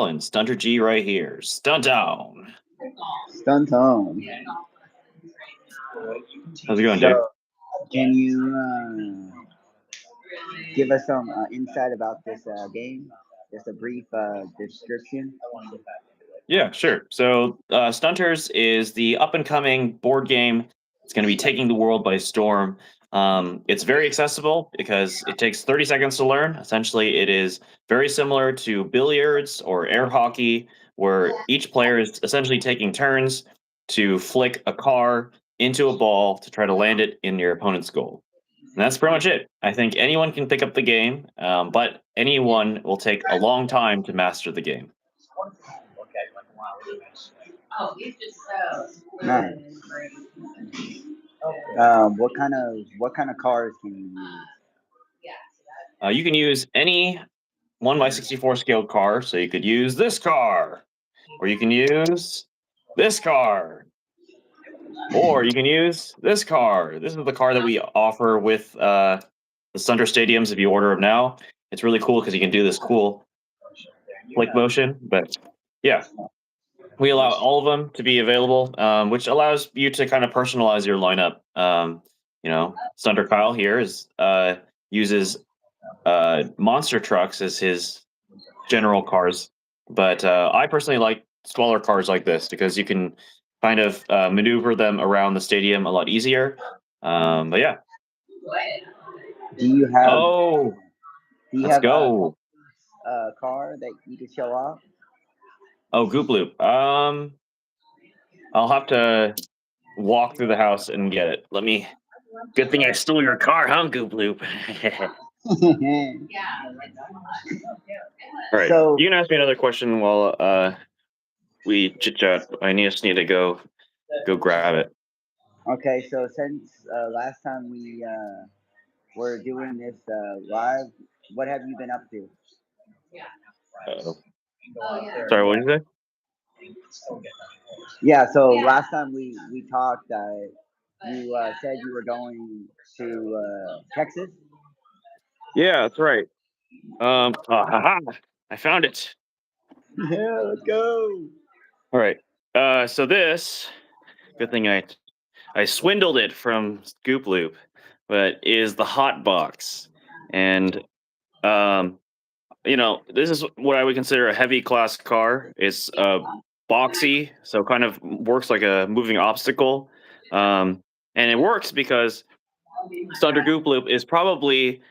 and Stunter G right here. Stunt down. Stunt on. How's it going, Dave? So, can you give us some insight about this game? Just a brief description. Yeah, sure. So, Stunters is the up and coming board game. It's going to be taking the world by storm. It's very accessible because it takes 30 seconds to learn. Essentially, it is very similar to billiards or air hockey, where each player is essentially taking turns to flick a car into a ball to try to land it in your opponent's goal. And that's pretty much it. I think anyone can pick up the game, but anyone will take a long time to master the game. Nice. What kind of cars can you use? You can use any 1 by 64 scaled car, so you could use this car, or you can use this car, or you can use this car. This is the car that we offer with the Stunter Stadiums if you order them now. It's really cool because you can do this cool flick motion. But yeah, we allow all of them to be available, which allows you to kind of personalize your lineup. Stunter Kyle here uses monster trucks as his general cars, but I personally like smaller cars like this because you can kind of maneuver them around the stadium a lot easier. But yeah. Do you have Oh, do you let's have go. a car that you could show off? Oh, Goop Loop. I'll have to walk through the house and get it. Good thing I stole your car, huh, Goop Loop? All right. So, You can ask me another question while we chit chat. I just need to go grab it. okay, so since last time we were doing this live, what have you been up to? Uh-oh. Sorry, what did you say? Yeah, so last time we talked, you said you were going to Texas. Yeah, that's right. Haha, I found it. Yeah, let's go. All right. So this, good thing I swindled it from Scoop Loop, but is the hot box, and um, this is what I would consider a heavy class car. It's boxy, so kind of works like a moving obstacle, and it works because Stunter Goop Loop is probably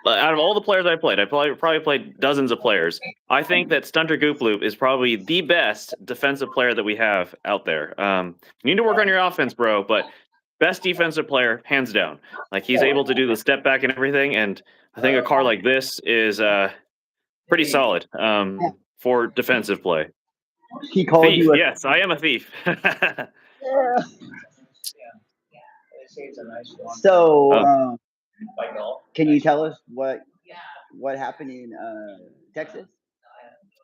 out of all the players I probably played dozens of players. I think that Stunter Goop Loop is probably the best defensive player that we have out there. You need to work on your offense, bro, but best defensive player, hands down. Like he's able to do the step back and everything, and I think a car like this is pretty solid for defensive play. He called Thief, you a yes, I am a thief. yeah. So, Uh, can you tell us what happened in Texas?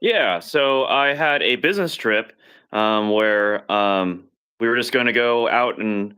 Yeah, so I had a business trip where we were just going to go out and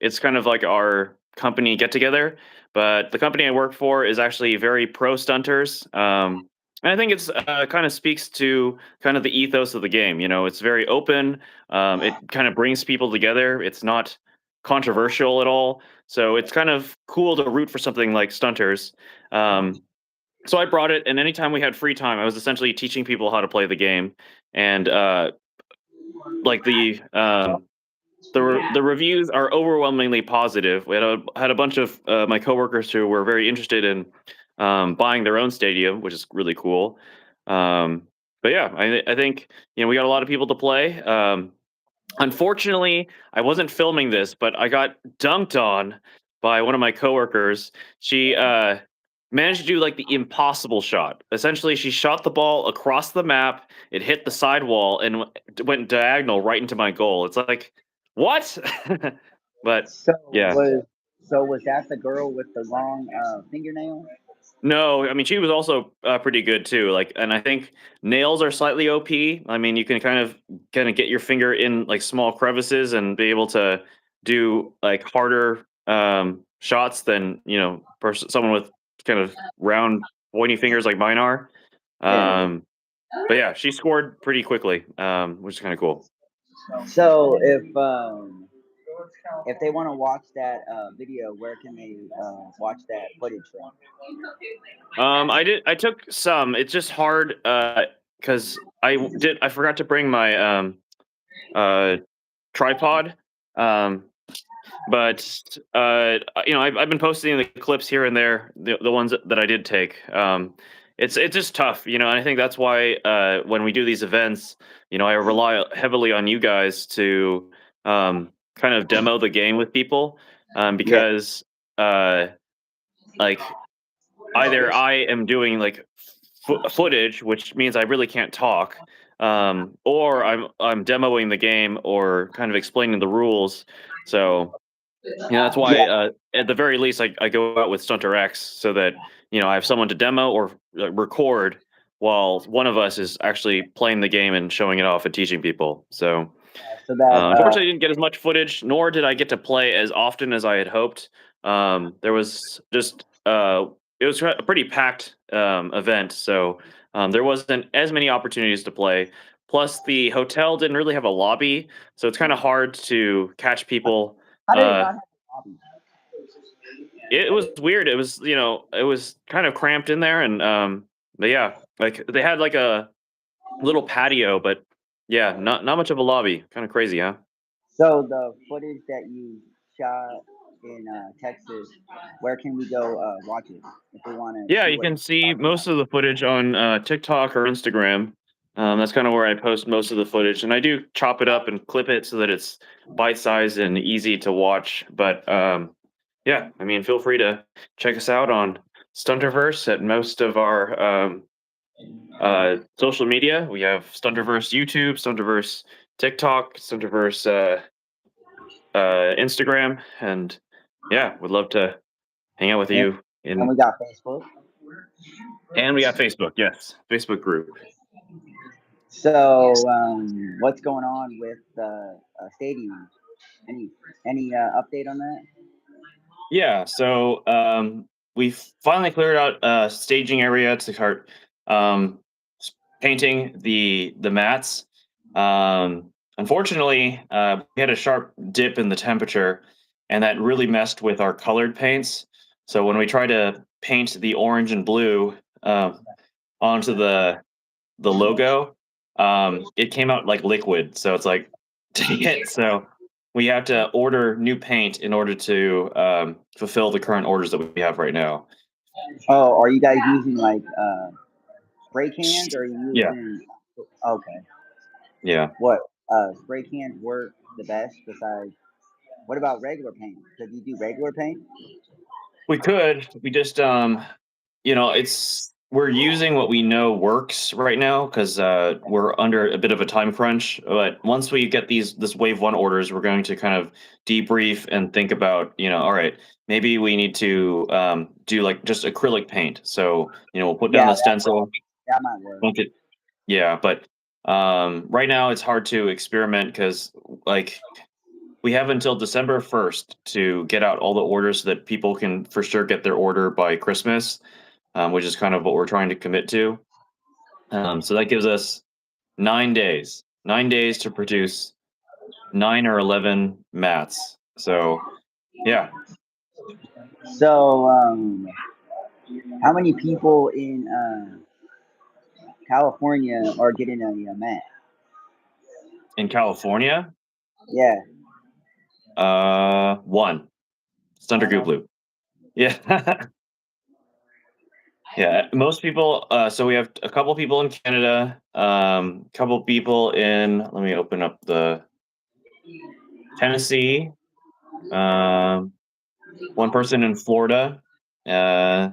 it's kind of like our company get together. But the company I work for is actually very pro stunters. And I think it's kind of speaks to kind of the ethos of the game. It's very open. It kind of brings people together. It's not controversial at all. So it's kind of cool to root for something like stunters. So I brought it, and anytime we had free time, I was essentially teaching people how to play the game. And like the reviews are overwhelmingly positive. We had a bunch of my coworkers who were very interested in buying their own stadium, which is really cool. But yeah, I think we got a lot of people to play. Unfortunately, I wasn't filming this, but I got dunked on by one of my coworkers. She managed to do like the impossible shot. Essentially, she shot the ball across the map. It hit the side wall and went diagonal right into my goal. It's like, what? But So yeah, was that the girl with the long fingernail? no, I mean she was also pretty good too. Like, and I think nails are slightly OP. I mean, you can kind of get your finger in like small crevices and be able to do like harder shots than someone with kind of round pointy fingers like mine are. Yeah. But yeah, she scored pretty quickly, which is kind of cool. So if they want to watch that video, where can they watch that footage from? I took some. It's just hard because I forgot to bring my uh tripod. Um, but I've been posting the clips here and there, the ones that I did take. It's just tough, and I think that's why when we do these events, I rely heavily on you guys to kind of demo the game with people, Yeah. because uh, like either I am doing like footage, which means I really can't talk, or I'm demoing the game or kind of explaining the rules. So that's Yeah. why at the very least I go out with Stunter X so that I have someone to demo or record while one of us is actually playing the game and showing it off and teaching people. So So that unfortunately, I didn't get as much footage, nor did I get to play as often as I had hoped. There was just it was a pretty packed event, so there wasn't as many opportunities to play. Plus, the hotel didn't really have a lobby, so it's kind of hard to catch people. how did it Uh, not have a lobby? it was weird. It was it was kind of cramped in there, and but yeah, like they had like a little patio, but yeah, not much of a lobby. Kind of crazy, huh? So the footage that you shot in Texas, where can we go watch it if we want to Yeah, see you what can you're see talking about? most of the footage on TikTok or Instagram. That's kind of where I post most of the footage, and I do chop it up and clip it so that it's bite-sized and easy to watch. But yeah, I mean, feel free to check us out on Stunterverse at most of our social media. We have Stunterverse YouTube, Stunterverse TikTok, Stunterverse Instagram, and yeah, would love to hang out with And, you. and we got Facebook. And we got Facebook, yes, Facebook group. So what's going on with stadium? Any update on that? Yeah, so we finally cleared out a staging area to start um, painting the mats. Unfortunately, we had a sharp dip in the temperature, and that really messed with our colored paints. So when we tried to paint the orange and blue onto the logo, it came out like liquid. So it's like, dang it. So we have to order new paint in order to fulfill the current orders that we have right now. Oh, are you guys using like spray cans, or are you Yeah, using? Okay, yeah. what spray cans work the best besides? What about regular paint? Could you do regular paint? We could. We just it's we're using what we know works right now because we're under a bit of a time crunch. But once we get this wave one orders, we're going to kind of debrief and think about, all right, maybe we need to do like just acrylic paint. So we'll put down Yeah, the stencil. that might work. Won't get Yeah, but right now it's hard to experiment because like we have until December 1st to get out all the orders so that people can for sure get their order by Christmas, which is kind of what we're trying to commit to. So that gives us 9 days, 9 days to produce 9 or 11 mats. So yeah, So, how many people in California are getting a mat? in California, Yeah, one Stunter one Goop of Loop. Yeah. Yeah, most people. So we have a couple people in Canada, couple people in. Let me open up the Tennessee. Um, one person in Florida, uh,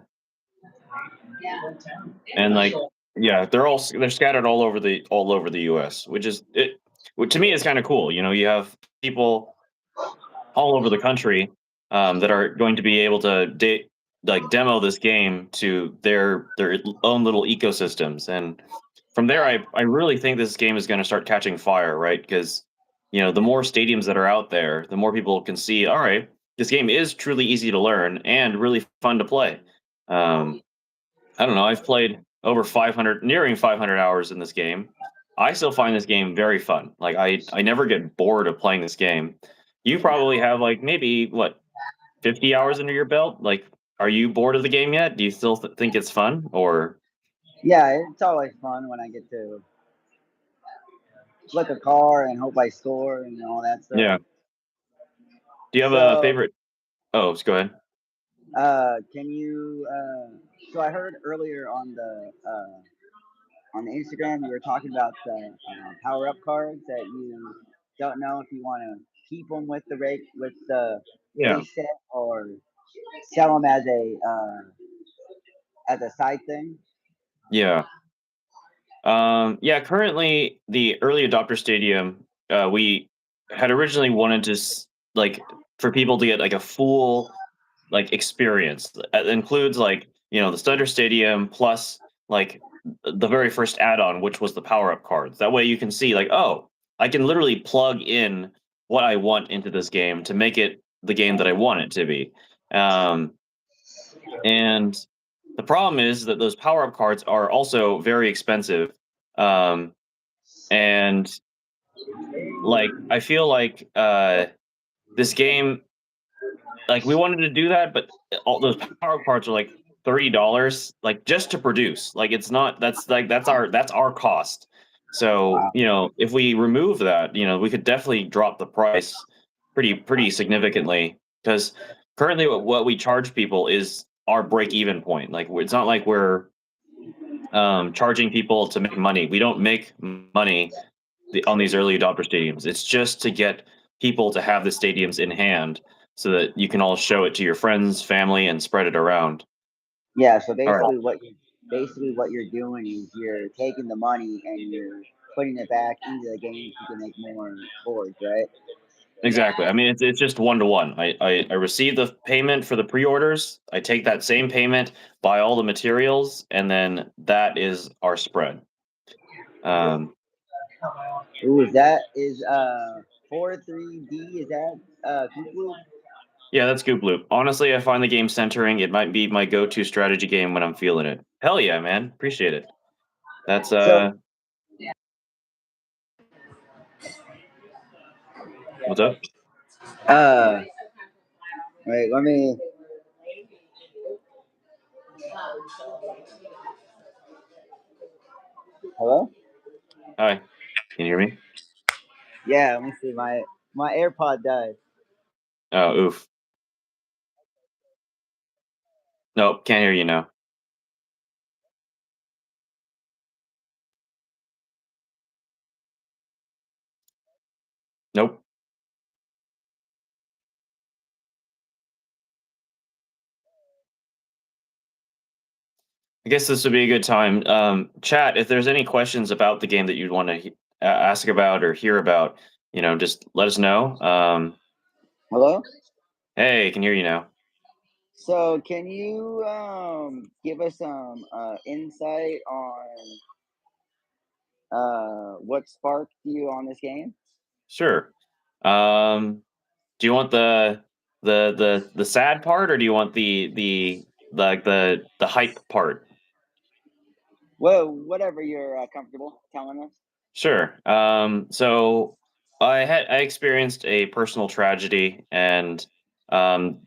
and like yeah, they're scattered all over the U.S., which is it. Which to me is kind of cool. You have people all over the country that are going to be able to like demo this game to their own little ecosystems, and from there, I really think this game is going to start catching fire, right? Because the more stadiums that are out there, the more people can see. All right, this game is truly easy to learn and really fun to play. Um, I don't know. I've played over 500, nearing 500 hours in this game. I still find this game very fun. Like I never get bored of playing this game. You probably have like maybe what 50 hours under your belt. Like, are you bored of the game yet? Do you still think it's fun or? Yeah, it's always fun when I get to flip a car and hope I score and all that stuff. Yeah. Do you have a So, favorite? Oh, just go ahead. can you? So I heard earlier on the Instagram you were talking about the power up cards that you don't know if you want to keep them with the Yeah. base set or sell them as a side thing. Yeah. Yeah, currently the early adopter stadium, we had originally wanted to like for people to get like a full like experience. That includes like the Stunter Stadium plus like the very first add-on, which was the power-up cards. That way you can see like, oh, I can literally plug in what I want into this game to make it the game that I want it to be. Um, and the problem is that those power-up cards are also very expensive. Um, and like I feel like this game, like we wanted to do that, but all those power cards are like $30, like just to produce. Like it's not that's our cost. So, Wow. if we remove that, we could definitely drop the price pretty significantly because currently what we charge people is our break even point. Like it's not like we're charging people to make money. We don't make money on these early adopter stadiums. It's just to get people to have the stadiums in hand so that you can all show it to your friends, family, and spread it around. Yeah. So All right. basically what you're doing is you're taking the money and you're putting it back into the game so you can make more boards, right? Exactly. I mean, it's just one to one. I receive the payment for the pre-orders. I take that same payment, buy all the materials, and then that is our spread. Um, Ooh, is that is 4-3D? Is that Goop? yeah, that's Goop Loop. Honestly, I find the game centering. It might be my go-to strategy game when I'm feeling it. Hell yeah, man. Appreciate it. That's So what's up? uh, wait, let me. Hello? Hi. Can you hear me? Yeah, let me see. My AirPod died. Oh, oof. Nope, can't hear you now. Nope. I guess this would be a good time. Chat, if there's any questions about the game that you'd want to ask about or hear about, just let us know. Hello? Hey, can hear you now. So, can you give us some insight on what sparked you on this game? Sure. Do you want the sad part, or do you want the hype part? Well, whatever you're comfortable telling us. Sure. So I experienced a personal tragedy, and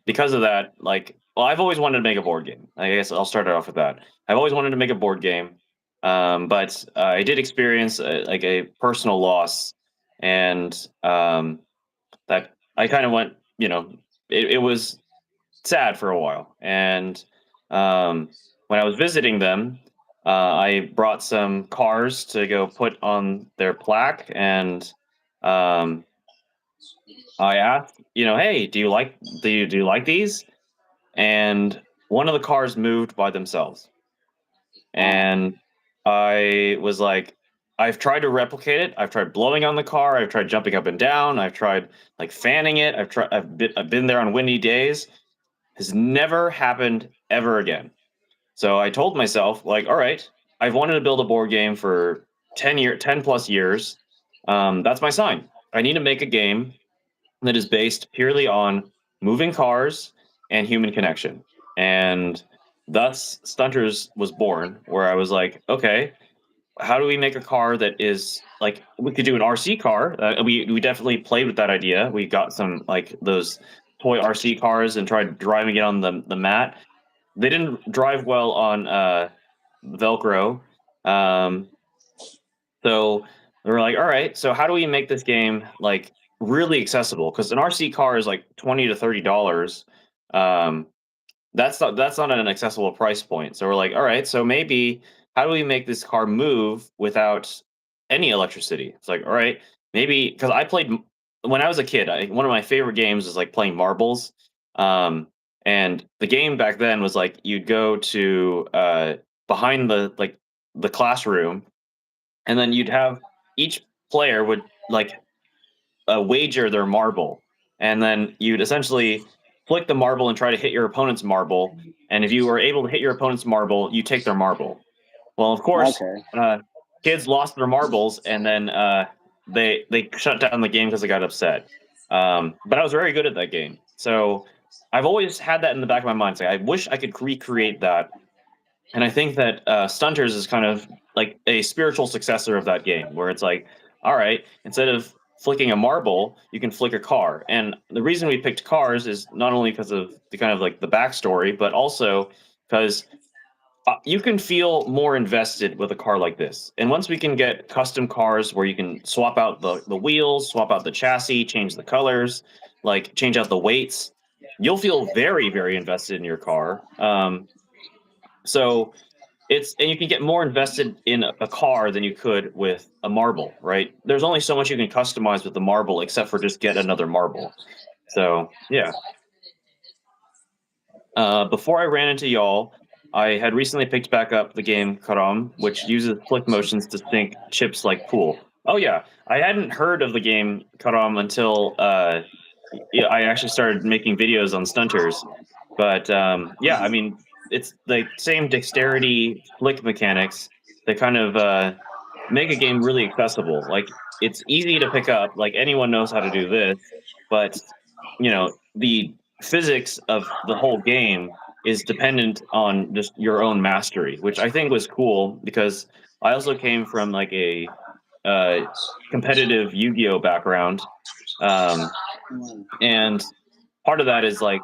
because of that, like, well, I've always wanted to make a board game. I guess I'll start it off with that. I've always wanted to make a board game, but I did experience like a personal loss, and that I kind of went, it was sad for a while. And when I was visiting them, I brought some cars to go put on their plaque, and um, I asked, hey, do you like these? And one of the cars moved by themselves, Wow. and I was like, I've tried to replicate it. I've tried blowing on the car. I've tried jumping up and down. I've tried like fanning it. I've been there on windy days. Has never happened ever again. So I told myself, like, all right, I've wanted to build a board game for 10 plus years. That's my sign. I need to make a game that is based purely on moving cars and human connection. And thus Stunters was born, where I was like, okay, how do we make a car that is like we could do an RC car? We definitely played with that idea. We got some like those toy RC cars and tried driving it on the mat. They didn't drive well on Velcro. Um, so we were like, all right, so how do we make this game like really accessible? Because an RC car is like $20 to $30. Um, that's not an accessible price point. So we're like, all right, so maybe how do we make this car move without any electricity? It's like, all right, maybe because when I was a kid, one of my favorite games was like playing marbles. Um, and the game back then was like you'd go to behind the classroom, and then you'd have each player would like wager their marble, and then you'd essentially flick the marble and try to hit your opponent's marble. And if you were able to hit your opponent's marble, you take their marble. Well, of course, Okay. kids lost their marbles, and then they shut down the game because they got upset. But I was very good at that game, so I've always had that in the back of my mind. Say, I wish I could recreate that, and I think that Stunters is kind of like a spiritual successor of that game, where it's like, all right, instead of flicking a marble, you can flick a car. And the reason we picked cars is not only because of the kind of like the backstory, but also because you can feel more invested with a car like this. And once we can get custom cars where you can swap out the wheels, swap out the chassis, change the colors, like change out the weights, you'll feel very, very invested in your car. So and you can get more invested in a car than you could with a marble, right? There's only so much you can customize with the marble, except for just get another marble. So yeah. Before I ran into y'all, I had recently picked back up the game Karam, which uses flick motions to sink chips like pool. Oh yeah, I hadn't heard of the game Karam until yeah, I actually started making videos on Stunters. But yeah, I mean, it's the same dexterity flick mechanics that kind of make a game really accessible. Like it's easy to pick up, like anyone knows how to do this, but the physics of the whole game is dependent on just your own mastery, which I think was cool because I also came from like a uh, competitive Yu-Gi-Oh background, um, and part of that is like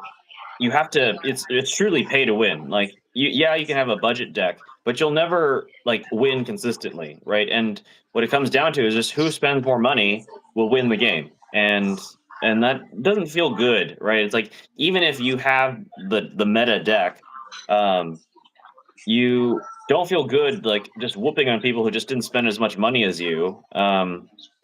you have to it's truly pay to win. Like you can have a budget deck, but you'll never like win consistently, right? And what it comes down to is just who spends more money will win the game. And that doesn't feel good, right? It's like even if you have the meta deck, um you don't feel good like just whooping on people who just didn't spend as much money as you.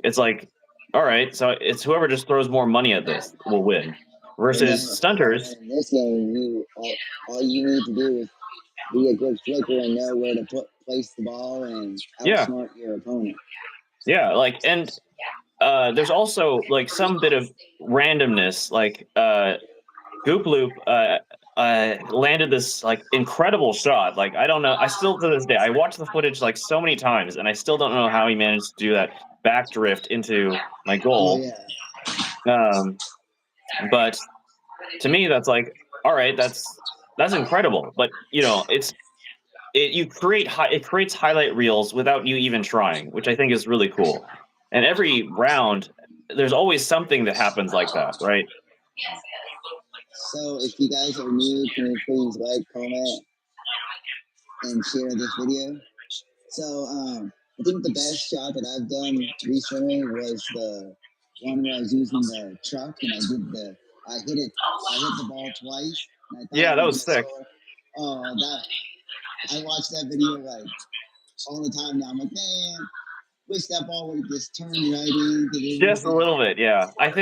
It's like, all right, so it's whoever just throws more money at this will win. Versus Stunters, In this game, all you need to do is be a good flicker and know where to place the ball and yeah, outsmart your opponent. yeah, like and there's also like some bit of randomness, like Goop Loop landed this like incredible shot. Like I don't know, I still to this day I watched the footage like so many times, and I still don't know how he managed to do that back drift into my Oh goal. yeah. Um, but to me, that's like, all right, that's incredible. But it creates highlight reels without you even trying, which I think is really cool. And every round, there's always something that happens like that, right? So if you guys are new, can you please like, comment, and share this video? So I think the best shot that I've done recently was the one where I was using the truck and I hit the ball twice and I thought I Yeah, that was was gonna sick. score. Oh, that I watch that video like all the time now. I'm like, man, wish that ball would have just turned right in because it would have Just a been. little bit, yeah. And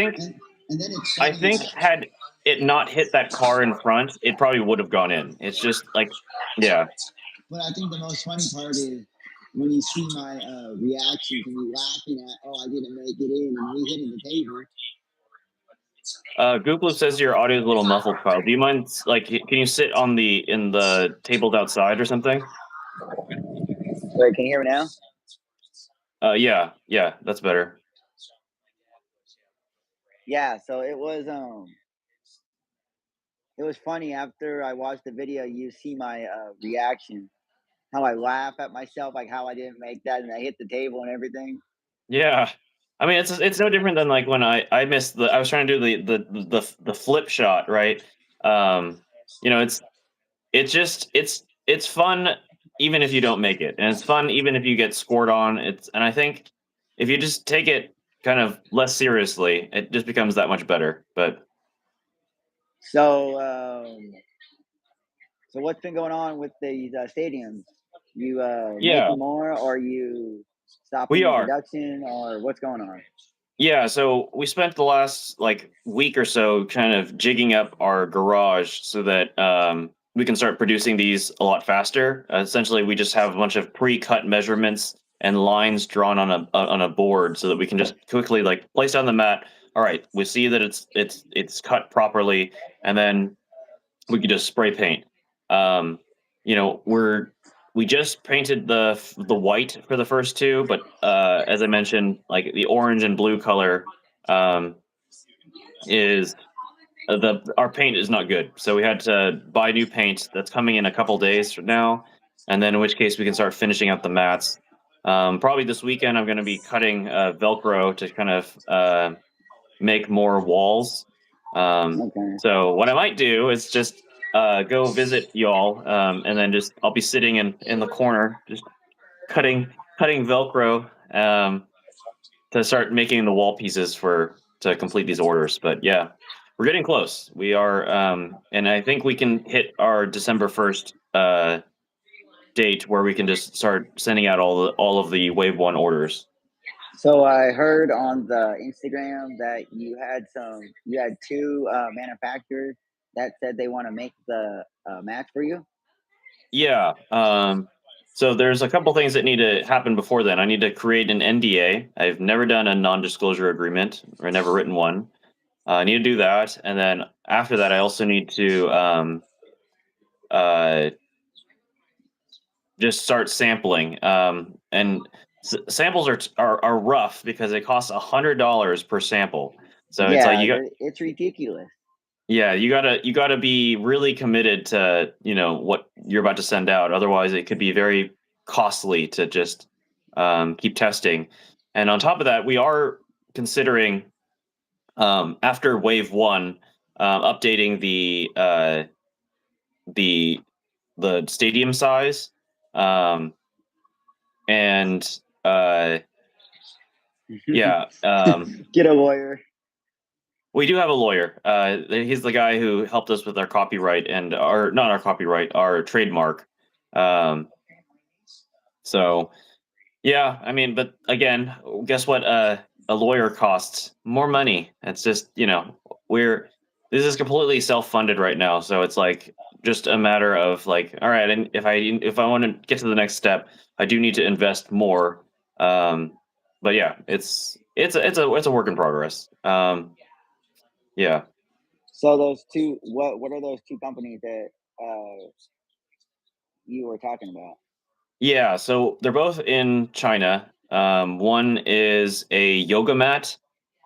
then it's I funny. think had it not hit that car in front, it probably would have gone in. It's just like, yeah. But I think the most funny part is when you see my reactions and you laughing at, oh, I didn't make it in, and we hitting the table. Gooploop says your audio is a little muffled, Kyle. Do you mind, like, can you sit in the tables outside or something? Wait, can you hear me now? Yeah, yeah, that's better. Yeah, so it was it was funny after I watched the video. You see my reaction, how I laugh at myself, like how I didn't make that, and I hit the table and everything. Yeah. I mean, it's no different than like when I missed I was trying to do the flip shot, right? Um, you know, it's just it's fun even if you don't make it, and it's fun even if you get scored on. And I think if you just take it kind of less seriously, it just becomes that much better. But So, so what's been going on with these stadiums? You yeah, making more, or you we stopping the are. production, or what's going on? Yeah, so we spent the last like week or so kind of jigging up our garage so that we can start producing these a lot faster. Essentially, we just have a bunch of pre-cut measurements and lines drawn on a board so that we can just quickly like place down the mat. All right, we see that it's cut properly, and then we could just spray paint. Um, you know, we just painted the white for the first two, but as I mentioned, like the orange and blue color um, is the our paint is not good, so we had to buy new paint that's coming in a couple days from now, and then in which case we can start finishing up the mats. Probably this weekend, I'm going to be cutting Velcro to kind of make more walls. Um, Okay. so what I might do is just go visit y'all, and then just I'll be sitting in the corner, just cutting Velcro to start making the wall pieces for to complete these orders. But yeah, we're getting close. We are, and I think we can hit our December 1st date where we can just start sending out all of the Wave One orders. So I heard on the Instagram that you had two manufacturers that said they want to make the match for you. Yeah. So there's a couple things that need to happen before then. I need to create an NDA. I've never done a non-disclosure agreement or never written one. I need to do that, and then after that, I also need to uh, just start sampling. And samples are rough because it costs $100 per sample. So it's like Yeah, you got it's ridiculous. yeah, you gotta be really committed to, what you're about to send out. Otherwise, it could be very costly to just keep testing. And on top of that, we are considering after wave one, updating the the stadium size, um, and yeah, Get a lawyer. we do have a lawyer. He's the guy who helped us with our copyright and our not our copyright, our trademark. Um, so yeah, I mean, but again, guess what? A lawyer costs more money. It's just we're this is completely self-funded right now, so it's like just a matter of like, all right, and if I want to get to the next step, I do need to invest more. But yeah, it's a work in progress. Yeah. So those two, what are those two companies that you were talking about? Yeah, so they're both in China. One is a yoga mat.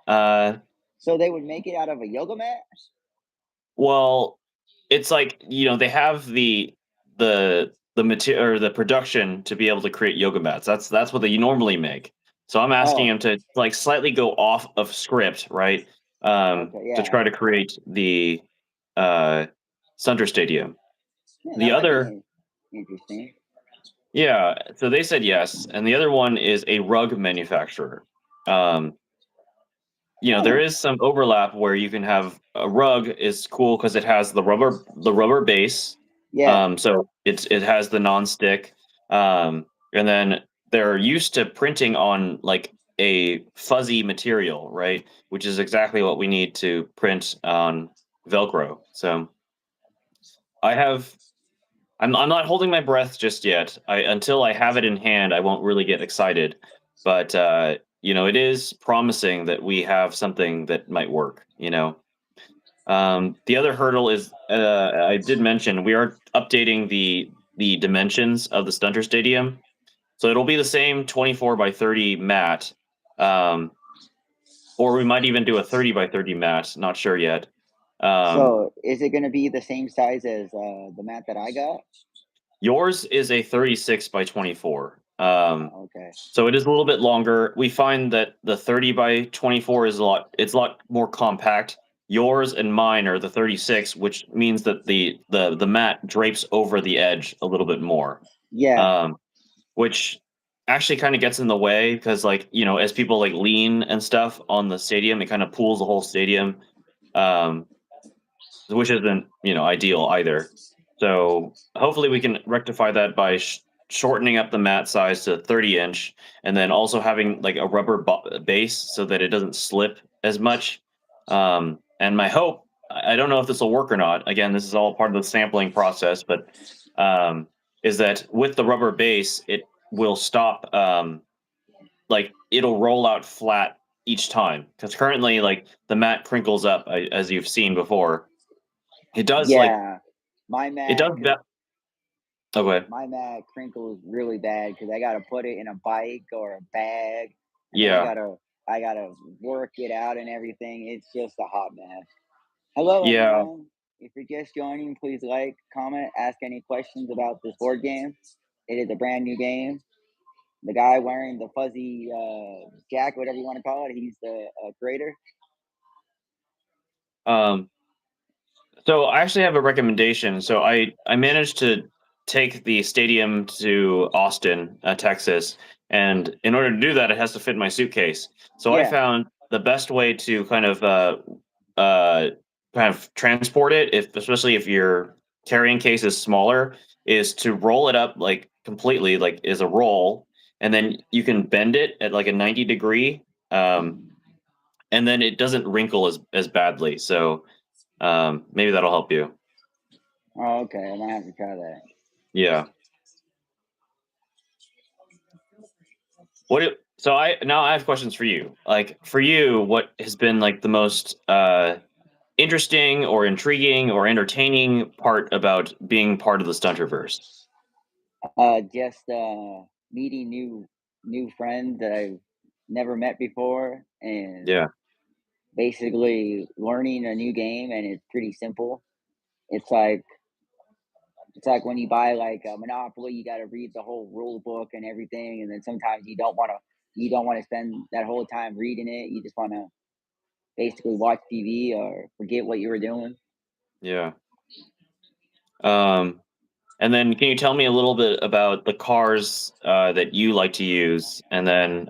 Uh, So they would make it out of a yoga mat? well, it's like they have the material or the production to be able to create yoga mats. That's what they normally make. So I'm asking Oh, him to like slightly go off of script, right? okay, To yeah. try to create the uh, Stunter Stadium. Yeah, The that might other, be interesting. yeah. So they said yes, and the other one is a rug manufacturer. Um, there Oh, is some overlap where you can have a rug is cool because it has the rubber base. yeah. So it has the non-stick. And then they're used to printing on like a fuzzy material, right? Which is exactly what we need to print on Velcro. So I have I'm not holding my breath just yet. Until I have it in hand, I won't really get excited. But it is promising that we have something that might work. The other hurdle is I did mention we are updating the dimensions of the Stunter Stadium, so it'll be the same 24 by 30 mat, um, or we might even do a 30 by 30 mat. Not sure yet. So is it going to be the same size as the mat that I got? Yours is a 36 by 24. Okay. So it is a little bit longer. We find that the 30 by 24 is it's a lot more compact. Yours and mine are the 36, which means that the mat drapes over the edge a little bit more. Yeah. Um, which actually kind of gets in the way because, like, as people like lean and stuff on the stadium, it kind of pulls the whole stadium. Um, which isn't ideal either. So hopefully we can rectify that by shortening up the mat size to 30-inch, and then also having like a rubber base so that it doesn't slip as much. And my hope, I don't know if this will work or not. Again, this is all part of the sampling process, but um, is that with the rubber base, it will stop. Like it'll roll out flat each time because currently, like the mat crinkles up, as you've seen before. It does like Yeah. My it mat, does that. Okay. my mat crinkles really bad because I gotta put it in a bike or a bag, and then Yeah. I gotta work it out and everything. It's just a hot mess. Hello, Yeah. everyone. If you're just joining, please like, comment, ask any questions about this board game. It is a brand new game. The guy wearing the fuzzy jacket, whatever you want to call it, he's the creator. Um. So I actually have a recommendation. So I managed to take the stadium to Austin, Texas, and in order to do that, it has to fit in my suitcase. So I Yeah, found the best way to uh kind of transport it, if especially if your carrying case is smaller, is to roll it up like completely, like is a roll, and then you can bend it at like a 90-degree, and then it doesn't wrinkle as badly. So maybe that'll help you. oh, okay. I might have to try that. Yeah. So I have questions for you. Like for you, what has been like the most interesting or intriguing or entertaining part about being part of the Stunterverse? Just meeting new friends that I've never met before, and Yeah. basically learning a new game, and it's pretty simple. It's like when you buy like a Monopoly, you got to read the whole rule book and everything, and then sometimes you don't want to spend that whole time reading it. You just want to basically watch TV or forget what you were doing. Yeah. Um, and then can you tell me a little bit about the cars that you like to use? And then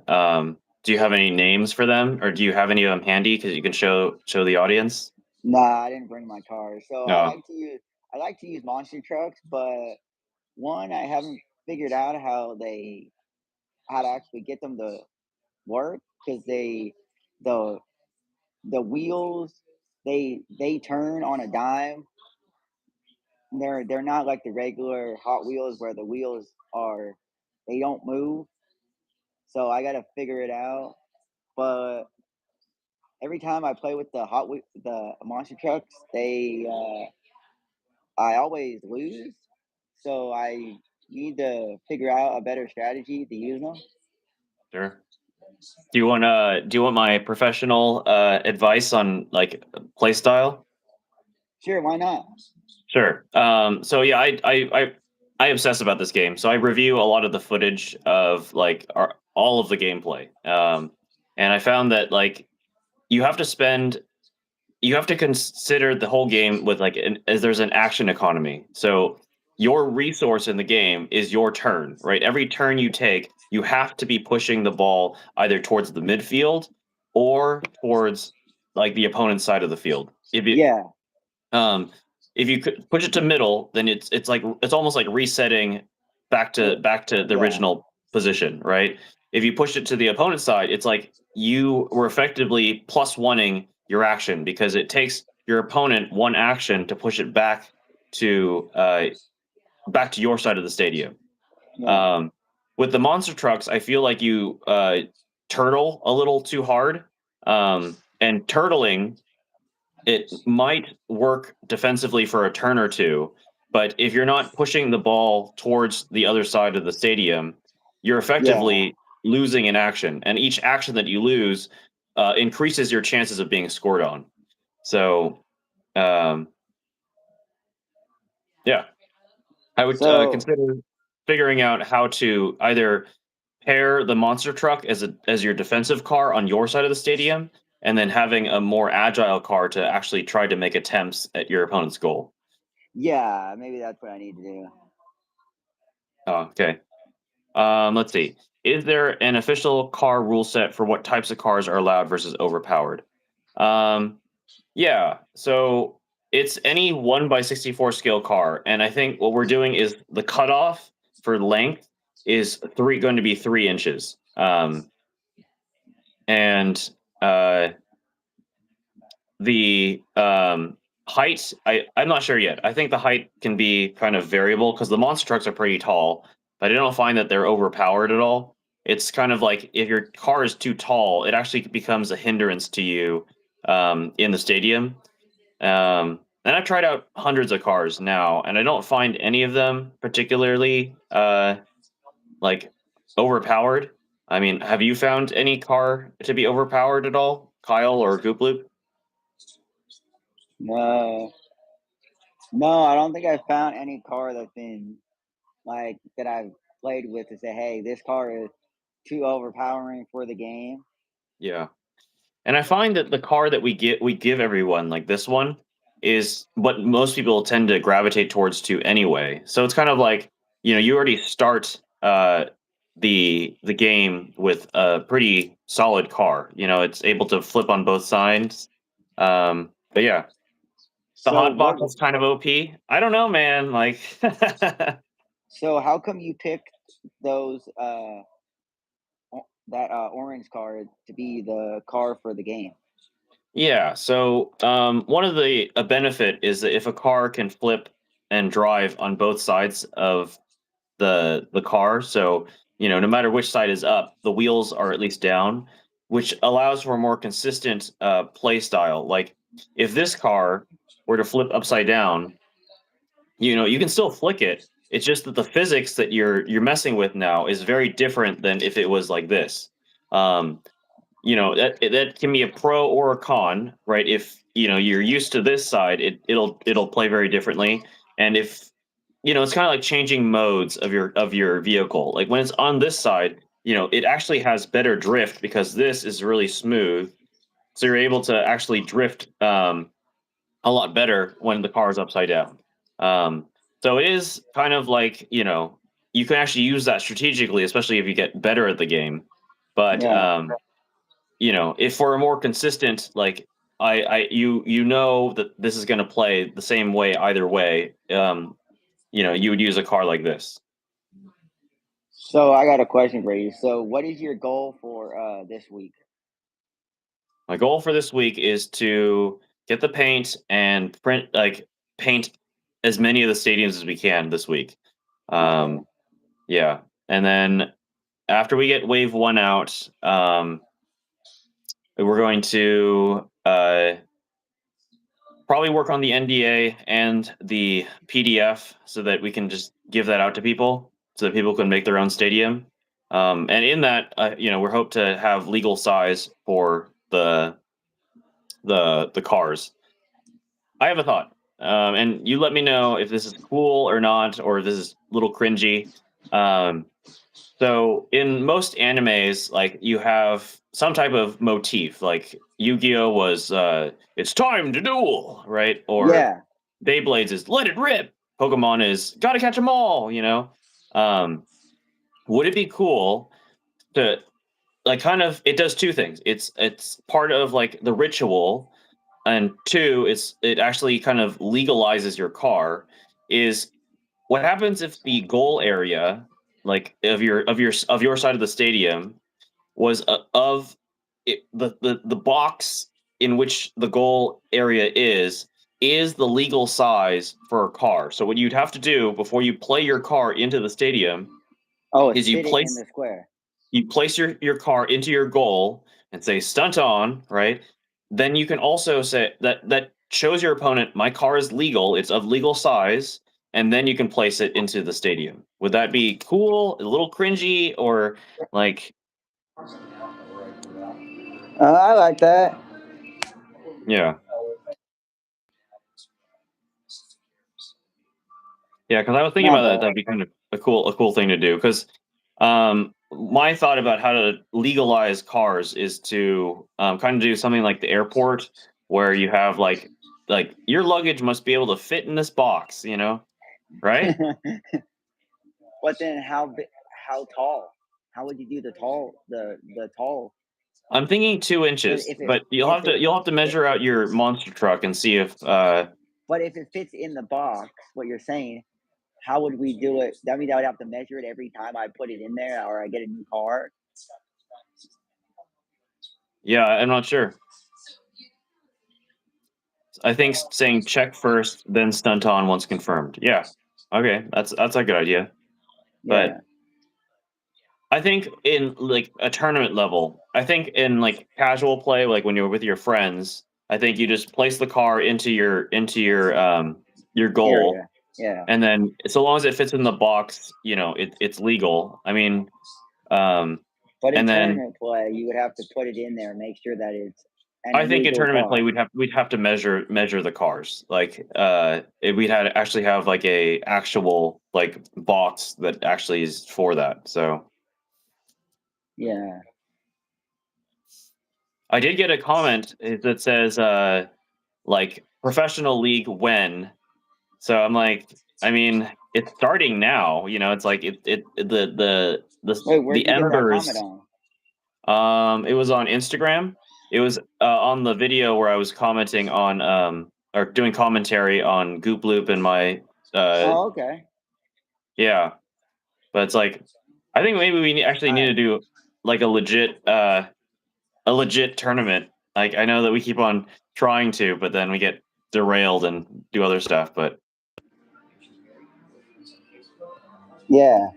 do you have any names for them, or do you have any of them handy because you can show the audience? Nah, I didn't bring my car, so No. I like to use monster trucks, but one I haven't figured out how to actually get them to work because the the wheels they turn on a dime. They're not like the regular Hot Wheels where the wheels are they don't move. So I gotta figure it out. But every time I play with the monster trucks, I always lose. So I need to figure out a better strategy to use them. Sure. Do you want my professional advice on like play style? Sure, why not? Sure. So yeah, I obsess about this game. So I review a lot of the footage of like all of the gameplay. And I found that like you have to spend you have to consider the whole game with like as there's an action economy. So your resource in the game is your turn, right? Every turn you take, you have to be pushing the ball either towards the midfield or towards like the opponent's side of the field. Yeah, Um, if you could push it to middle, then it's like it's almost like resetting the back to the yeah, original position, right? If you push it to the opponent's side, it's like you were effectively plus oneing your action because it takes your opponent one action to push it to back to your side of the stadium. yeah, Um, with the monster trucks, I feel like you turtle a little too hard, and turtling it might work defensively for a turn or two, but if you're not pushing the ball towards the other side of the stadium, you're yeah, effectively losing an action, and each action that you lose increases your chances of being scored on. So Yeah, I would So consider figuring out how to either pair the monster truck as your defensive car on your side of the stadium, and then having a more agile car to actually try to make attempts at your opponent's goal. yeah, maybe that's what I need to do. Oh, okay. Let's see. Is there an official car rule set for what types of cars are allowed versus overpowered? Um, yeah. So it's any 1 by 64 scale car, and I think what we're doing is the cutoff for length is going to be 3 inches. And the height, I'm not sure yet. I think the height can be kind of variable because the monster trucks are pretty tall, but I don't find that they're overpowered at all. It's kind of like if your car is too tall, it actually becomes a hindrance to you in the stadium. And I've tried out hundreds of cars now, and I don't find any of them particularly like overpowered. I mean, have you found any car to be overpowered at all, Kyle or Gooploop? No, no, I don't think I found any car that's been like that I've played with to say, hey, this car is too overpowering for the game. Yeah. And I find that the car that we give everyone, like this one, is what most people tend to gravitate towards too anyway. So it's kind of like, you already start the game with a pretty solid car. It's able to flip on both sides. But yeah, the So hot what? box is kind of OP. I don't know, man. Like So how come you picked those that orange car to be the car for the game? Yeah, so one of the a benefit is that if a car can flip and drive on both sides of the car, so no matter which side is up, the wheels are at least down, which allows for a more consistent play style. Like if this car were to flip upside down, you can still flick it. It's just that the physics that you're messing with now is very different than if it was like this. Um, that can be a pro or a con, right? If you're used to this side, it'll play very differently. And if it's kind of like changing modes of your vehicle. Like when it's on this side, it actually has better drift because this is really smooth, so you're able to actually drift a lot better when the car is upside down. um so it is kind of like you can actually use that strategically, especially if you get better at the game. But Yeah. if for a more consistent, like you know that this is going to play the same way either way, you would use a car like this. So I got a question for you. So what is your goal for this week? My goal for this week is to get the paint and paint as many of the stadiums as we can this week. Okay. um yeah, and then after we get wave one out, we're going to probably work on the NDA and the PDF so that we can just give that out to people so that people can make their own stadium. And in that, we're hope to have legal size for the cars. I have a thought, and you let me know if this is cool or not, or if this is a little cringy. Um, So in most animes, like you have some type of motif, like Yu-Gi-Oh was it's time to duel, right? Or Yeah. Beyblades is let it rip. Pokemon is gotta catch them all. Um, would it be cool to like kind of it does two things. It's part of like the ritual, and two, it actually kind of legalizes your car. Is what happens if the goal area, like of your side of the stadium, was of the box in which the goal area is the legal size for a car. So what you'd have to do before you play your car into the stadium Oh, it's is you sitting in place the square. you place your car into your goal and say stunt on, right? Then you can also say that shows your opponent my car is legal, it's of legal size, and then you can place it into the stadium. Would that be cool, a little cringy, or like I like that. yeah. Yeah, because I was thinking Not about that. bad. That'd be kind of a cool thing to do. Because my thought about how to legalize cars is to kind of do something like the airport, where you have like your luggage must be able to fit in this box, right? But then how tall? How would you do the tall? I'm thinking 2 inches, If it but you'll if have to it you'll have to measure out your monster truck and see if but if it fits in the box, what you're saying, how would we do it? That means I would have to measure it every time I put it in there or I get a new car. yeah, I'm not sure. I think saying check first, then stunt on once confirmed. Yeah. Okay, that's a good idea. Yeah. But I think in like a tournament level, I think in like casual play, like when you're with your friends, I think you just place the car into your goal, Area. Yeah. and then so long as it fits in the box, it's legal. I mean, um, But in and then tournament play, you would have to put it in there and make sure that it's an I think in illegal tournament play car. we'd have to measure the cars. Like we'd had actually have like a actual like box that actually is for that. So Yeah. I did get a comment that says like professional league when. So I'm like, I mean, it's starting now. It's like Wait, the where'd you get that comment embers. on? It was on Instagram. It was on the video where I was commenting on or doing commentary on Goop Loop and my Oh, okay. yeah. But it's like I think maybe we actually need I to do like a legit tournament. Like I know that we keep on trying to, but then we get derailed and do other stuff. But yeah.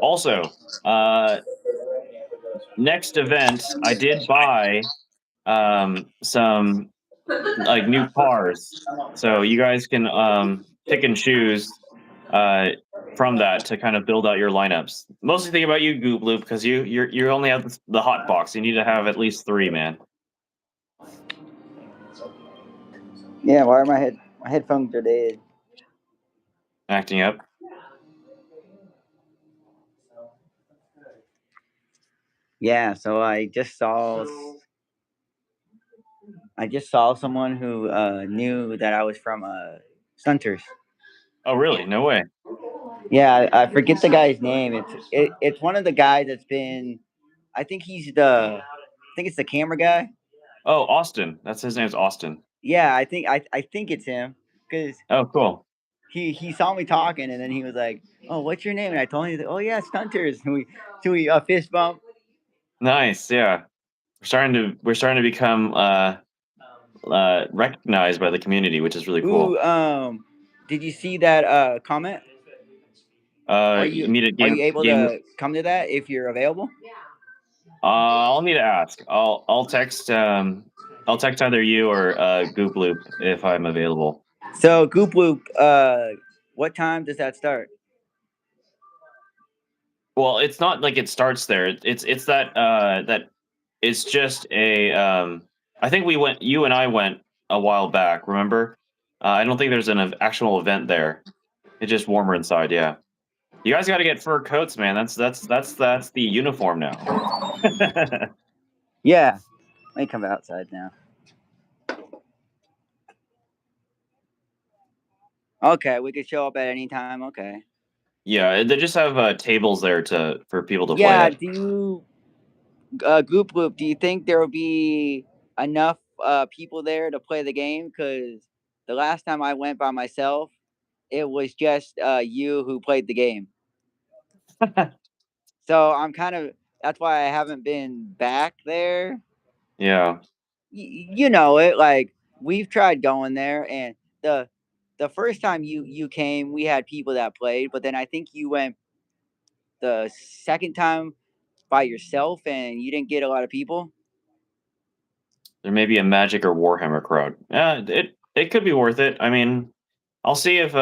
also, next event, I did buy some like new cars, so you guys can pick and choose uh from that to kind of build out your lineups. Mostly think about you, Goop Loop, because you only have the hot box. You need to have at least three, man. Yeah, why are my headphones are dead? Acting up. Yeah, so I just saw someone who knew that I was from Stunters. Oh, really? No way. Yeah, I forget the guy's name. It's one of the guys that's been. I think I think it's the camera guy. Oh, Austin. That's his name's Austin. Yeah, I think it's him because Oh, cool. he saw me talking and then he was like, "Oh, what's your name?" And I told him, "Oh yeah, Stunters." And we fist bump. Nice. Yeah, we're starting to become recognized by the community, which is really Ooh, cool. did you see that comment? You meet at Are game you able game. to come to that if you're available? I'll need to ask. I'll text either you or Goop Loop if I'm available. So Goop Loop, what time does that start? Well, it's not like it starts there. It's that it's just a I think you and I went a while back. Remember? I don't think there's an actual event there. It's just warmer inside. Yeah, you guys got to get fur coats, man. That's the uniform now. Yeah, let me come outside now. Okay, we could show up at any time. Okay. Yeah, they just have tables there to for people to play Yeah. at. Do you Goop Loop? Do you think there will be enough people there to play the game? Because the last time I went by myself, it was just you who played the game. So I'm kind of that's why I haven't been back there. Yeah, You know it. Like we've tried going there, and the the first time you came, we had people that played, but then I think you went the second time by yourself, and you didn't get a lot of people. there may be a Magic or Warhammer crowd. Yeah, it could be worth it. I mean, I'll see if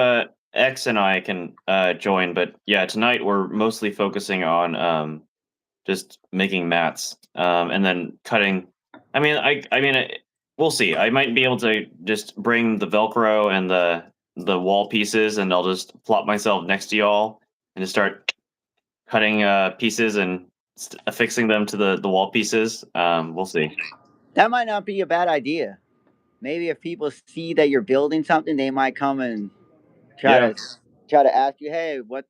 X and I can join. But yeah, tonight we're mostly focusing on just making mats and then cutting. I mean, We'll see. I might be able to just bring the Velcro and the wall pieces, and I'll just plop myself next to y'all and just start cutting pieces and affixing them to the wall pieces. We'll see. That might not be a bad idea. Maybe if people see that you're building something, they might come and try Yeah, to try to ask you, "Hey, what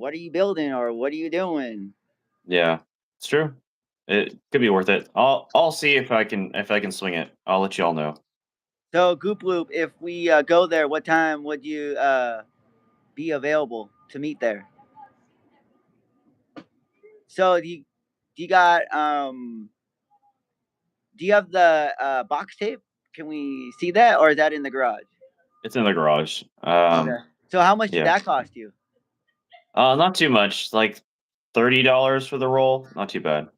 are you building or what are you doing?" yeah, it's true. It could be worth it. I'll see if I can swing it. I'll let y'all know. So, Goop Loop, if we go there, what time would you be available to meet there? So, do you got do you have the box tape? Can we see that, or is that in the garage? It's in the garage. Okay. So, how much did Yeah. that cost you? Not too much. Like $30 for the roll. Not too bad.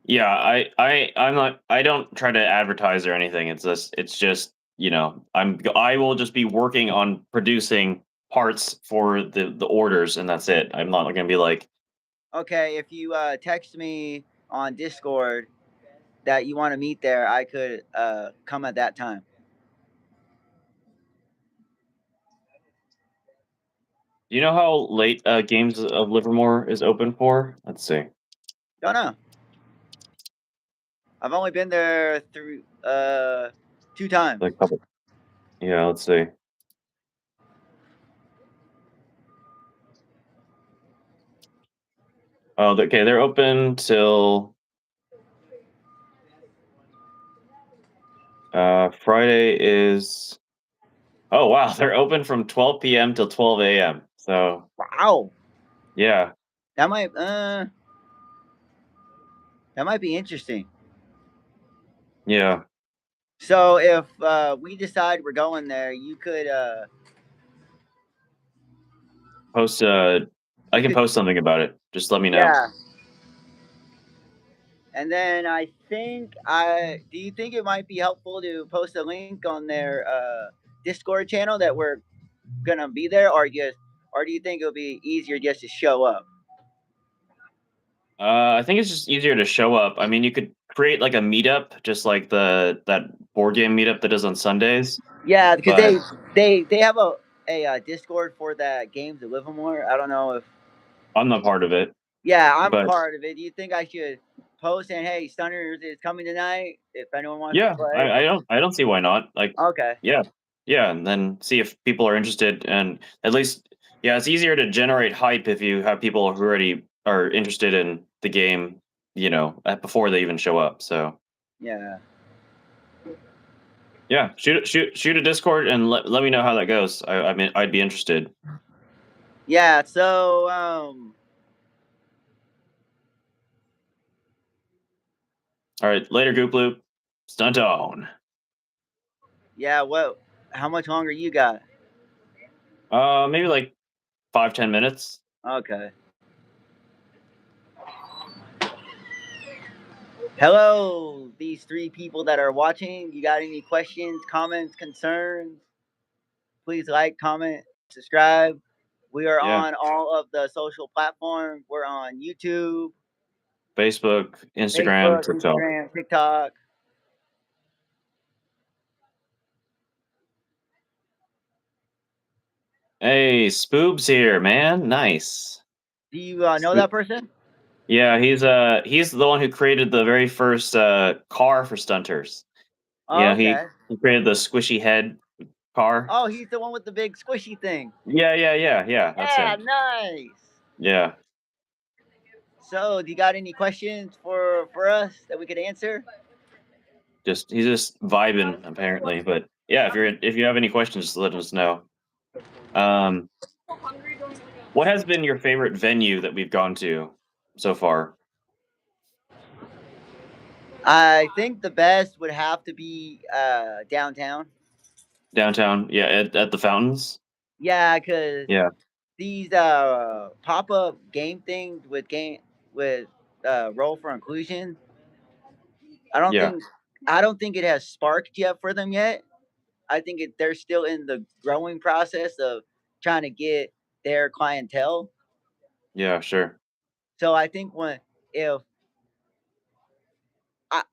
Yeah, I'm not. I don't try to advertise or anything. It's just I will just be working on producing parts for the orders, and that's it. I'm not gonna be like, Okay, if you text me on Discord that you want to meet there, I could come at that time. you know how late Games of Livermore is open for? Let's see. Don't know. I've only been there through 2 times. Like couple. Yeah, let's see. Oh, okay. They're open till Friday is. Oh wow, they're open from 12 p.m. till 12 a.m. So Wow, yeah, that might be interesting. yeah. So if we decide we're going there, you could Post. I you can could post something about it. Just let me know. yeah. And then I think I do you think it might be helpful to post a link on their Discord channel that we're gonna be there, or do you think it'll be easier just to show up? I think it's just easier to show up. I mean, you could create like a meetup, just like that board game meetup that is on Sundays. Yeah, because But they have a Discord for that games of Livermore. I don't know if I'm not part of it. yeah, I'm But part of it. Do you think I should post saying, "Hey, Stunters is coming tonight. If anyone wants to yeah, play." I don't see why not. Like, Okay. yeah, yeah, and then see if people are interested, and at least, yeah, it's easier to generate hype if you have people who already are interested in the game, before they even show up. So Yeah. yeah, shoot a Discord and let me know how that goes. I mean, I'd be interested. Yeah. So All right, later, Goop Loop. Stunt on. yeah. What? How much longer you got? Maybe like 5-10 minutes. Okay. Hello, these three people that are watching. You got any questions, comments, concerns? Please like, comment, subscribe. We are Yeah, on all of the social platforms. We're on YouTube, Facebook, Instagram, Facebook, TikTok. Instagram, TikTok. Hey, Spoob's here, man. Nice. Do you know Spoop. that person? Yeah, he's the one who created the very first car for Stunters. Oh, Yeah, okay. he created the squishy head car. Oh, he's the one with the big squishy thing. Yeah. That's Yeah, him. nice. Yeah. So, do you got any questions for us that we could answer? He's just vibing apparently, but yeah, if you have any questions, just let us know. Um, what has been your favorite venue that we've gone to so far? I think the best would have to be downtown. Downtown, yeah, at the fountains. Yeah, because Yeah, these pop up game things with role for inclusion. I don't yeah, think I don't think it has sparked yet for them yet. I think they're still in the growing process of trying to get their clientele. yeah, sure. So I think when if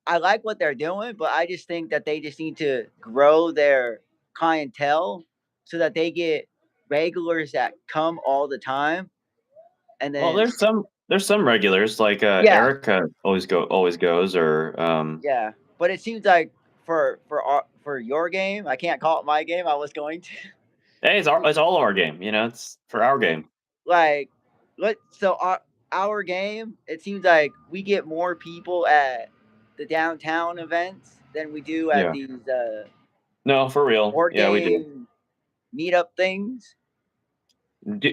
I like what they're doing, but I just think that they just need to grow their clientele so that they get regulars that come all the time, and Well, then there's some regulars like yeah, Erica always goes or yeah. But it seems like for your game, I can't call it my game. I was going to hey, it's all of our game, you know, it's for our game. like so our game. It seems like we get more people at the downtown events than we do at Yeah. these No, for real. board Yeah, we do. game meetup things. Do,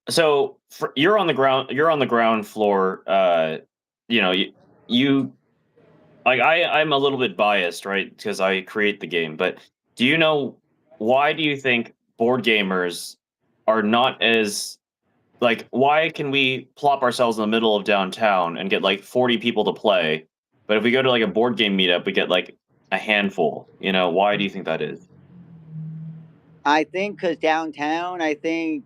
so you're on the ground. You're on the ground floor. You know, you like I'm a little bit biased, right? Because I create the game. But do you know why do you think board gamers are not as like? Why can we plop ourselves in the middle of downtown and get like 40 people to play, but if we go to like a board game meetup, we get like a handful? You know, why do you think that is? I think because downtown, I think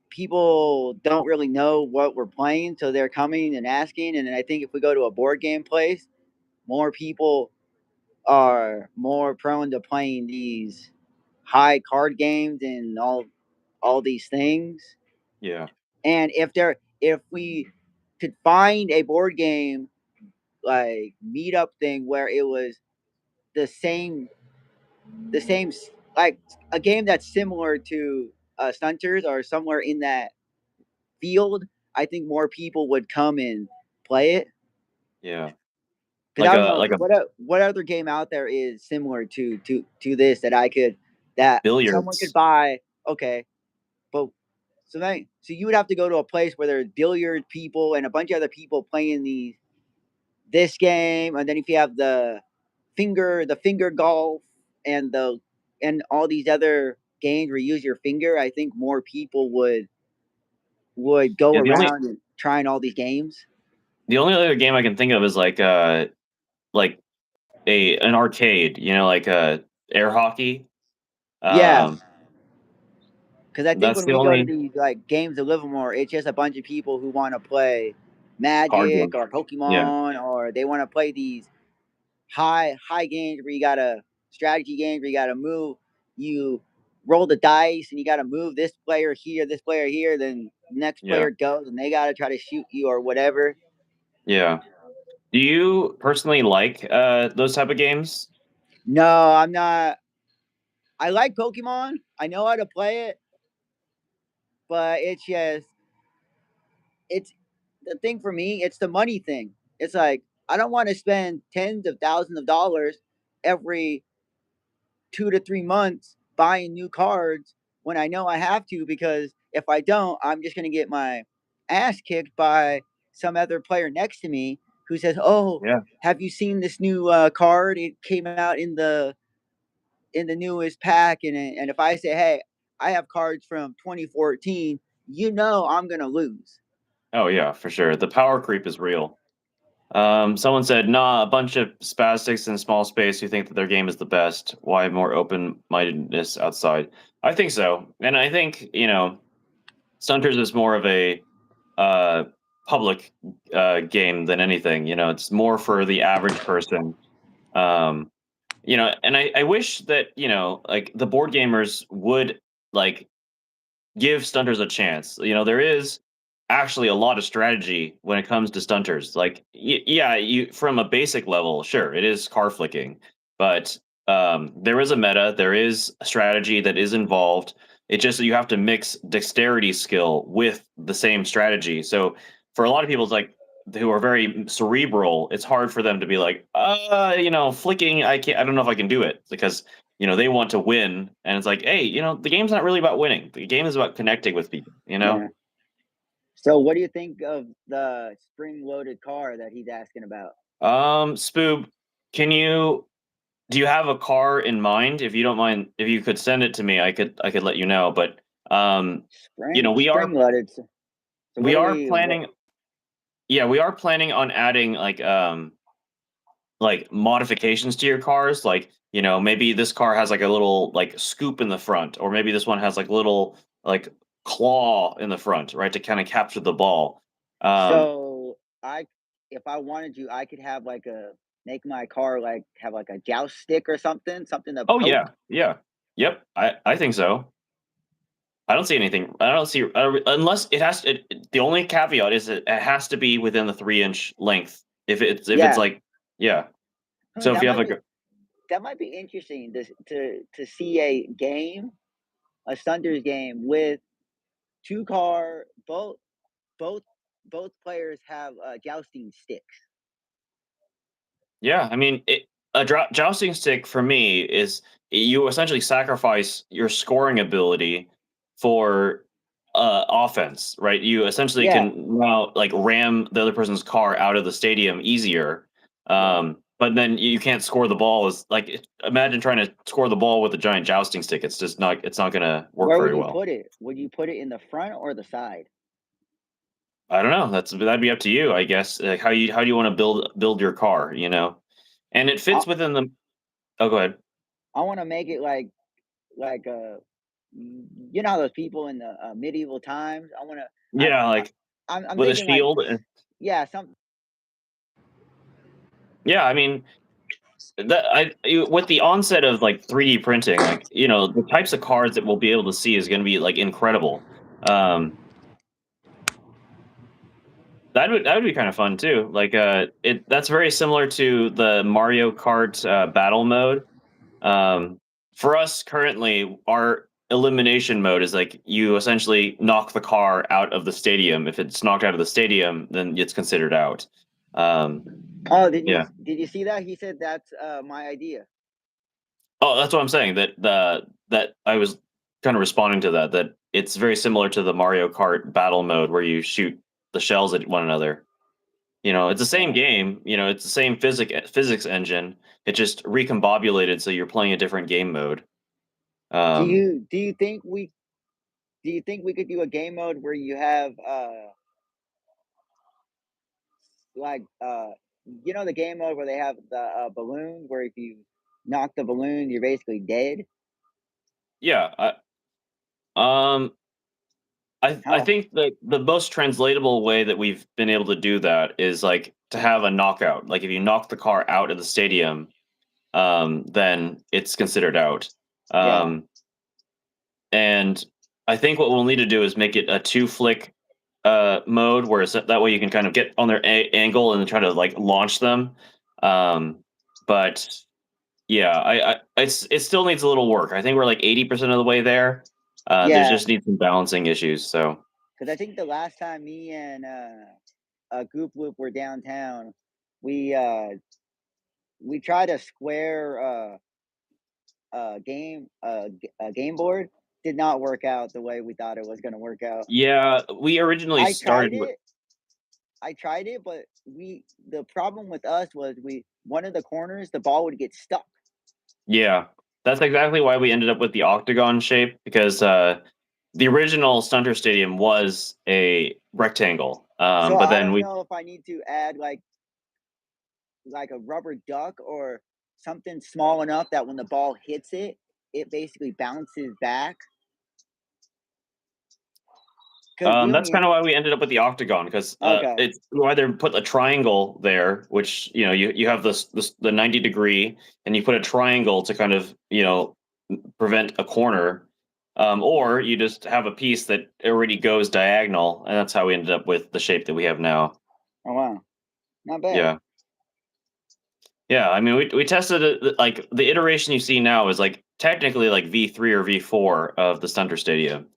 people don't really know what we're playing, so they're coming and asking. And I think if we go to a board game place, more people are more prone to playing these high card games and all these things. Yeah, And if we could find a board game like meetup thing where it was the same the same like a game that's similar to Stunters or somewhere in that field, I think more people would come and play it. yeah, Because I don't know like a what other game out there is similar to this that I could that someone could billiards. buy. Okay, but so you would have to go to a place where there's billiard people and a bunch of other people playing this game, and then if you have the finger golf and the and all these other games where you use your finger, I think more people would go Yeah, around and trying all these games. the only other game I can think of is like a an arcade, you know, like air hockey. Yeah, Um, because I think that's when the we go to only these like games of Livermore, it's just a bunch of people who want to play card Magic game. or Yeah, Pokemon, or they want to play these high games where you gotta strategy games where you gotta move. You roll the dice and you gotta move this player here. Then next yeah, player goes and they gotta try to shoot you or whatever. yeah. Do you personally like those type of games? No, I'm not. I like Pokemon. I know how to play it, but it's the thing for me. It's the money thing. It's like I don't want to spend tens of thousands of dollars every 2 to 3 months buying new cards when I know I have to, because if I don't, I'm just going to get my ass kicked by some other player next to me who says, "Oh, Yeah. have you seen this new card? It came out in the newest pack." And if I say, "Hey, I have cards from 2014," you know I'm going to lose. Oh yeah, for sure. The power creep is real. Someone said, "Nah, a bunch of spastics in small space who think that their game is the best. Why more open-mindedness outside?" I think so, and I think Stunters is more of a uh, public game than anything. You know, it's more for the average person. Um, and I wish that like the board gamers would like give Stunters a chance. You know, there is actually a lot of strategy when it comes to Stunters. Like, yeah, you from a basic level, sure, it is car flicking, but there is a meta, there is a strategy that is involved. It just you have to mix dexterity skill with the same strategy. So for a lot of people, it's like who are very cerebral, it's hard for them to be like, flicking. I can't. I don't know if I can do it because they want to win, and it's like, hey, the game's not really about winning. The game is about connecting with people. Yeah. So, what do you think of the spring-loaded car that he's asking about? Spoob, do you have a car in mind? If you don't mind, if you could send it to me, I could let you know. But we are Spring-loaded. So what we do are we? What? planning. Yeah, we are planning on adding like modifications to your cars. Like maybe this car has like a little like scoop in the front, or maybe this one has like little like claw in the front, right, to kind of capture the ball. Um, So I if I wanted to, I could have like make my car like have like a joust stick or something to Oh poke. yeah, yeah, yep. I think so. I don't see anything. I don't see unless it has. The only caveat is that it has to be within the 3-inch length. If it's Yeah, like yeah. So if that you have might like be interesting to see a game, a Stunters game with two car both both players have jousting sticks. yeah, I mean, jousting stick for me is you essentially sacrifice your scoring ability for offense, right? You essentially Yeah, can now like ram the other person's car out of the stadium easier. yeah. But then you can't score the ball. Is like imagine trying to score the ball with a giant jousting stick. It's just not. It's not going to work Where would very you well. put it? Would you put it in the front or the side? I don't know. That'd be up to you, I guess. Like how do you want to build your car? And it I fits within the. Oh, go ahead. I want to make it like you know how those people in the medieval times. I want to. Yeah, like I'm with a thinking like shield. yeah, some Yeah, I mean, with the onset of like 3D printing, like the types of cards that we'll be able to see is going to be like incredible. Um, that would be kind of fun too. Like, that's very similar to the Mario Kart battle mode. Um, for us currently, our elimination mode is like you essentially knock the car out of the stadium. If it's knocked out of the stadium, then it's considered out. Um, Oh, yeah. did you see that? He said that's my idea. Oh, that's what I'm saying. That I was kind of responding to that it's very similar to the Mario Kart battle mode where you shoot the shells at one another. It's the same Yeah. game. It's the same physics engine. It just recombobulated, so you're playing a different game mode. Um, Do you think we could do a game mode where you have like you know the game mode where they have the balloon where if you knock the balloon you're basically dead? yeah. Um, I How think that the most translatable way that we've been able to do that is like to have a knockout. Like if you knock the car out of the stadium, then it's considered out. yeah. Um, and I think what we'll need to do is make it a two flick mode, where that way you can kind of get on their angle and try to like launch them. Um, but yeah, it still needs a little work. I think we're like 80% of the way there. There's Yeah, just need some balancing issues. So because I think the last time me and Goop Loop were downtown, we tried a square game board. Did not work out the way we thought it was going to work out. yeah, we originally I started tried with. it. But the problem with us was one of the corners the ball would get stuck. Yeah, that's exactly why we ended up with the octagon shape, because the original Stunter Stadium was a rectangle. So But I then don't we know if I need to add like a rubber duck or something small enough that when the ball hits it, it basically bounces back. Because we that's only kind of why we ended up with the octagon, because okay, it's you either put a triangle there, which you have the 90 degree, and you put a triangle to kind of prevent a corner, or you just have a piece that already goes diagonal, and that's how we ended up with the shape that we have now. oh wow, not bad. Yeah. Yeah, I mean, we tested it. Like the iteration you see now is like technically like V3 or V4 of the Stunter Stadium.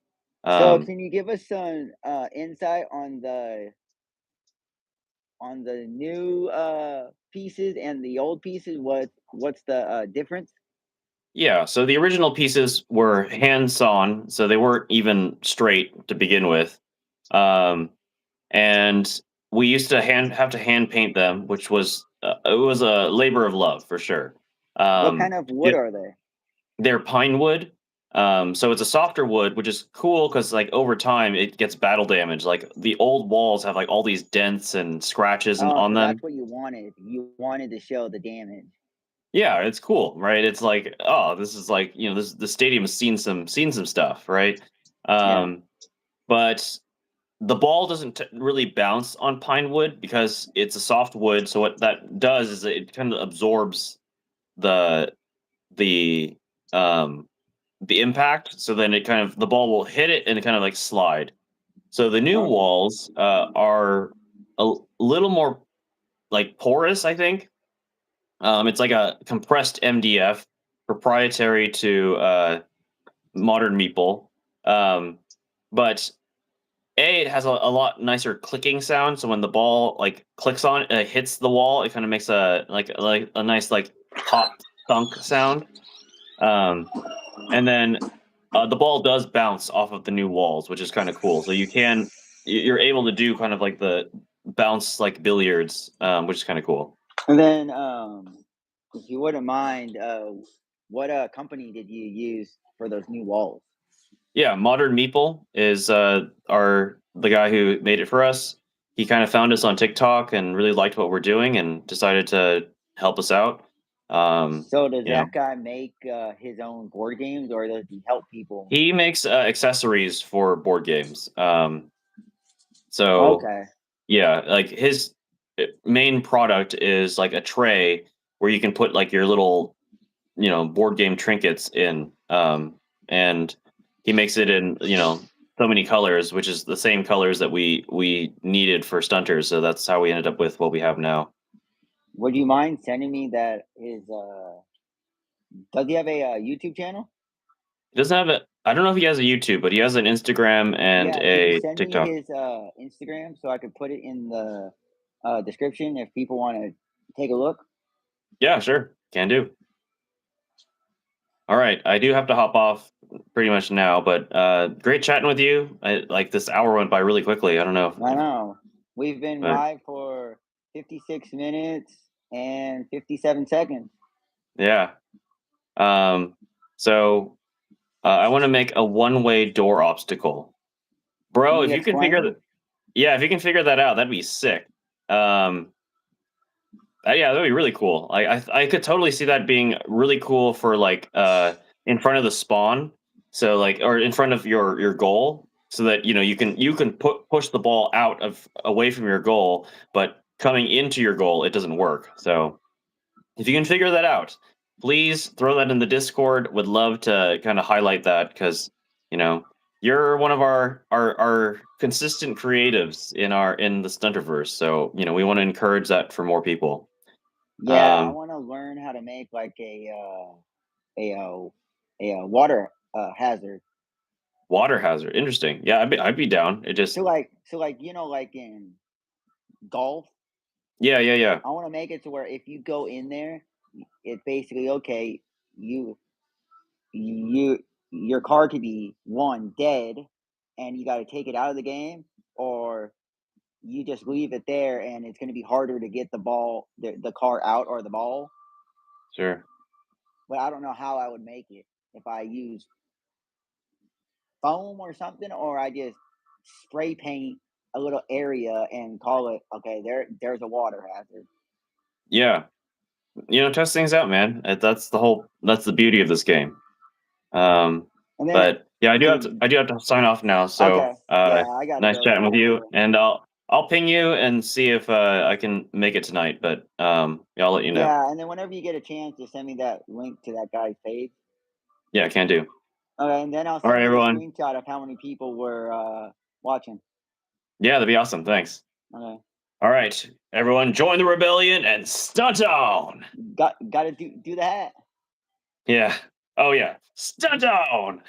So Um, can you give us some insight on the new pieces and the old pieces? What's the difference? yeah, so the original pieces were hand sawn, so they weren't even straight to begin with, and we used to have to hand paint them, which was it was a labor of love for sure. What kind Um, of wood are they? They're pine wood. So it's a softer wood, which is cool because like over time it gets battle damage. Like the old walls have like all these dents and scratches and Oh, on so that's them. what you wanted. You wanted to show the damage. Yeah, it's cool, right? It's like, oh, this is like, this the stadium has seen some stuff, right? Yeah. Um, but the ball doesn't really bounce on pine wood because it's a soft wood. So what that does is it kind of absorbs the the um the impact. So then it kind of the ball will hit it and it kind of like slide. So the new Okay. walls are a little more like porous, I think. It's like a compressed MDF, proprietary to modern Meeple. But it has a lot nicer clicking sound. So when the ball like clicks on it, hits the wall, it kind of makes like a nice like pop thunk sound. Um, and then the ball does bounce off of the new walls, which is kind of cool. So you're able to do kind of like the bounce like billiards, which is kind of cool. And then, if you wouldn't mind, what company did you use for those new walls? Yeah, Modern Meeple is the guy who made it for us. He kind of found us on TikTok and really liked what we're doing and decided to help us out. So does You know, that guy make his own board games, or does he help people? he makes accessories for board games. So Okay. yeah, like his main product is like a tray where you can put like your little, board game trinkets in. And he makes it in, so many colors, which is the same colors that we needed for Stunters. So that's how we ended up with what we have now. Would you mind sending me that his does he have a YouTube channel? He doesn't have I don't know if he has a YouTube, but he has an Instagram and Yeah, can you a send me TikTok. his Instagram so I could put it in the description if people want to take a look? Yeah, sure. Can do. All right. I do have to hop off pretty much now, but great chatting with you. Like this hour went by really quickly. I don't know I know. We've been but live for 56 minutes and 57 seconds. yeah. So I want to make a one-way door obstacle. Can Bro, if you you can figure explain? that yeah, if you can figure that out, that'd be sick. Um yeah, that'd be really cool. I could totally see that being really cool for like in front of the spawn. So like or in front of your goal so that you can push the ball out of away from your goal, but coming into your goal it doesn't work. So if you can figure that out, please throw that in the Discord. Would love to kind of highlight that because you know you're one of our consistent creatives in the Stunterverse. So we want to encourage that for more people. Yeah, I Um, want to learn how to make like a water hazard. water hazard, interesting. Yeah, I'd be down. It just So like like in golf, yeah. I want to make it to where if you go in there, it's basically okay. You you your car could be one dead, and you got to take it out of the game, or you just leave it there, and it's going to be harder to get the car out or the ball. Sure. But I don't know how I would make it if I use foam or something, or I just spray paint a little area and call it okay. There's a water hazard. Yeah, test things out, man. That's the beauty of this game. Um, And then but yeah, did I do have to sign off now. So okay, yeah, I gotta nice go chatting with now you, too. and I'll ping you and see if I can make it tonight. But yeah, I'll let you know. Yeah, and then whenever you get a chance, just send me that link to that guy's page. Yeah, can do. Okay, and then I'll All send right, you a everyone. screenshot of how many people were watching. Yeah, that'd be awesome. Thanks. Okay, All right, everyone, join the rebellion and stunt on. gotta do that. Yeah. Oh yeah, stunt on.